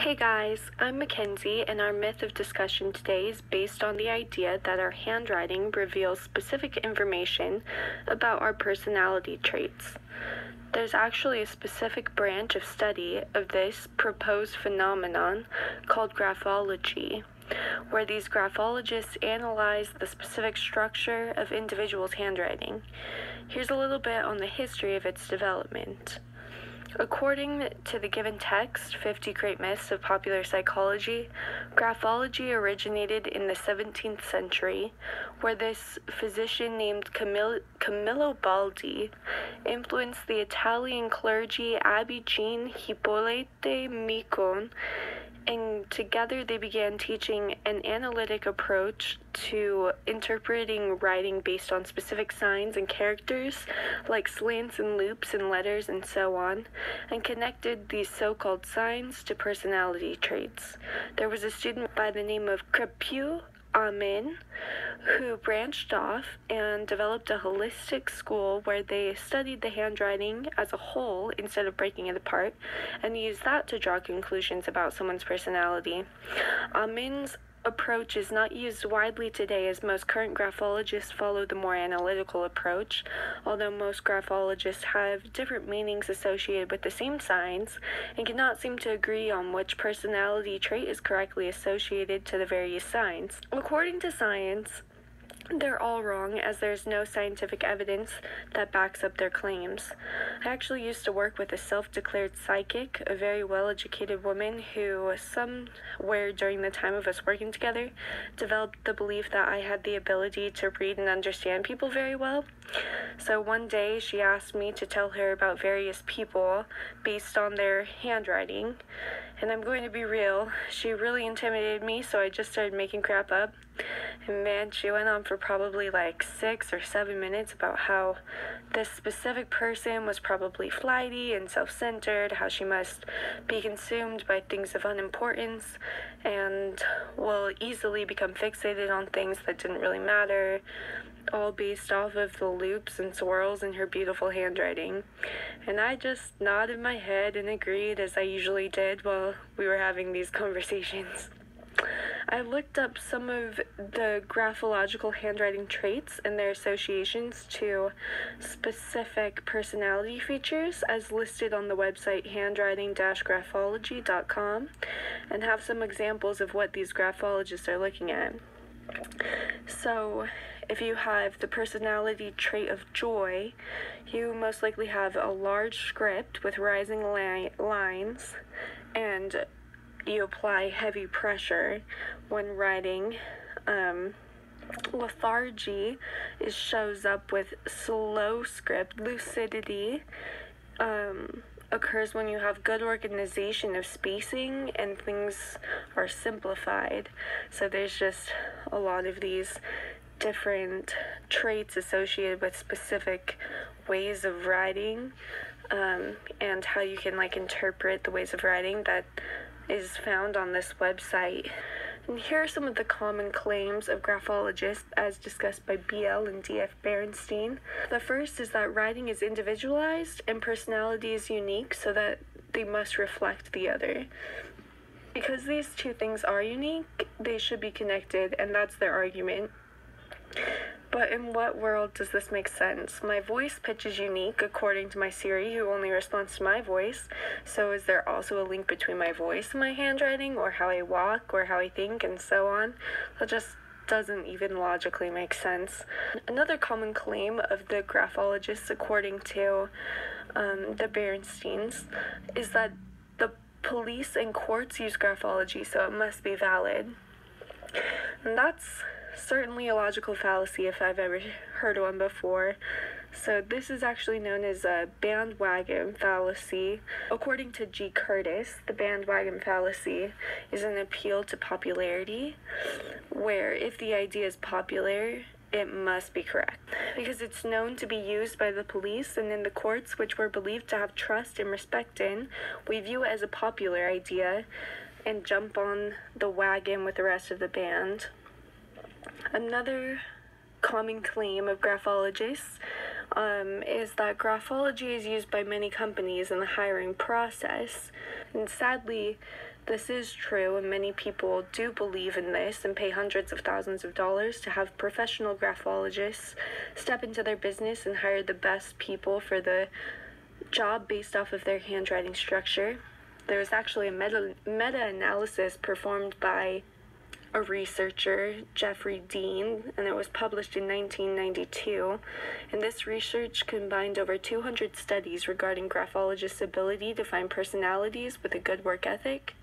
Hey guys, I'm Mikenzie, and our myth of discussion today is based on the idea that our handwriting reveals specific information about our personality traits. There's actually a specific branch of study of this proposed phenomenon called graphology, where these graphologists analyze the specific structure of individuals' handwriting. Here's a little bit on the history of its development. According to the given text, 50 Great Myths of Popular Psychology, graphology originated in the 17th century, where this physician named Camillo Baldi influenced the Italian clergy Abbe Jean Hippolyte Micon, and together they began teaching an analytic approach to interpreting writing based on specific signs and characters, like slants and loops and letters and so on, and connected these so-called signs to personality traits. There was a student by the name of Crepieu Amin, who branched off and developed a holistic school where they studied the handwriting as a whole instead of breaking it apart, and used that to draw conclusions about someone's personality. Amin's approach is not used widely today, as most current graphologists follow the more analytical approach, although most graphologists have different meanings associated with the same signs and cannot seem to agree on which personality trait is correctly associated to the various signs. According to science, they're all wrong, as there's no scientific evidence that backs up their claims. I actually used to work with a self-declared psychic, a very well-educated woman who, somewhere during the time of us working together, developed the belief that I had the ability to read and understand people very well. So one day she asked me to tell her about various people based on their handwriting, and I'm going to be real, she really intimidated me, so I just started making crap up. And man, she went on for probably like 6 or 7 minutes about how this specific person was probably flighty and self-centered, how she must be consumed by things of unimportance and will easily become fixated on things that didn't really matter, all based off of the loops and swirls in her beautiful handwriting. And I just nodded my head and agreed, as I usually did while we were having these conversations. I looked up some of the graphological handwriting traits and their associations to specific personality features as listed on the website handwriting-graphology.com, and have some examples of what these graphologists are looking at. So, if you have the personality trait of joy, you most likely have a large script with rising lines, and you apply heavy pressure when writing. Lethargy shows up with slow script. Lucidity occurs when you have good organization of spacing and things are simplified. So there's just a lot of these different traits associated with specific ways of writing, and how you can interpret the ways of writing that is found on this website. And here are some of the common claims of graphologists as discussed by B.L. and D.F. Berenstein. The first is that writing is individualized and personality is unique, so that they must reflect the other. Because these two things are unique, they should be connected, and that's their argument. But in what world does this make sense? My voice pitch is unique according to my Siri, who only responds to my voice. So is there also a link between my voice and my handwriting, or how I walk, or how I think, and so on? That just doesn't even logically make sense. Another common claim of the graphologists, according to the Berensteins, is that the police and courts use graphology, so it must be valid. And that's certainly a logical fallacy if I've ever heard one before. So this is actually known as a bandwagon fallacy. According to G. Curtis, the bandwagon fallacy is an appeal to popularity, where if the idea is popular, it must be correct. Because it's known to be used by the police and in the courts, which we're believed to have trust and respect in, we view it as a popular idea and jump on the wagon with the rest of the band. Another common claim of graphologists is that graphology is used by many companies in the hiring process. And sadly, this is true, and many people do believe in this and pay hundreds of thousands of dollars to have professional graphologists step into their business and hire the best people for the job based off of their handwriting structure. There was actually a meta-analysis performed by a researcher, Jeffrey Dean, and it was published in 1992. And this research combined over 200 studies regarding graphologists' ability to find personalities with a good work ethic,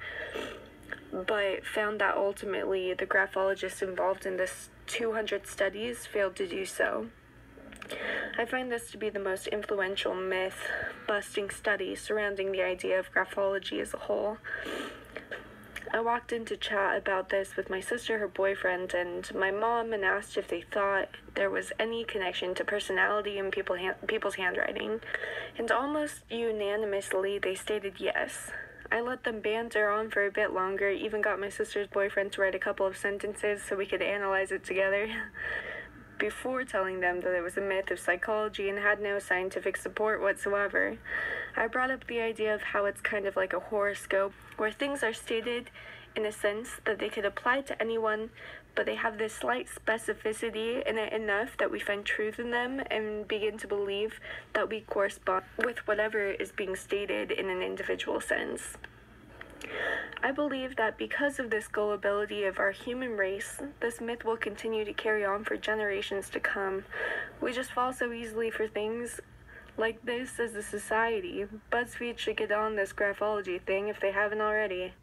but found that ultimately the graphologists involved in this 200 studies failed to do so. I find this to be the most influential myth-busting study surrounding the idea of graphology as a whole. I walked in to chat about this with my sister, her boyfriend, and my mom, and asked if they thought there was any connection to personality in people's handwriting, and almost unanimously they stated yes. I let them banter on for a bit longer, even got my sister's boyfriend to write a couple of sentences so we could analyze it together, before telling them that it was a myth of psychology and had no scientific support whatsoever. I brought up the idea of how it's kind of like a horoscope, where things are stated in a sense that they could apply to anyone, but they have this slight specificity in it enough that we find truth in them and begin to believe that we correspond with whatever is being stated in an individual sense. I believe that because of this gullibility of our human race, this myth will continue to carry on for generations to come. We just fall so easily for things like this as a society. BuzzFeed should get on this graphology thing if they haven't already.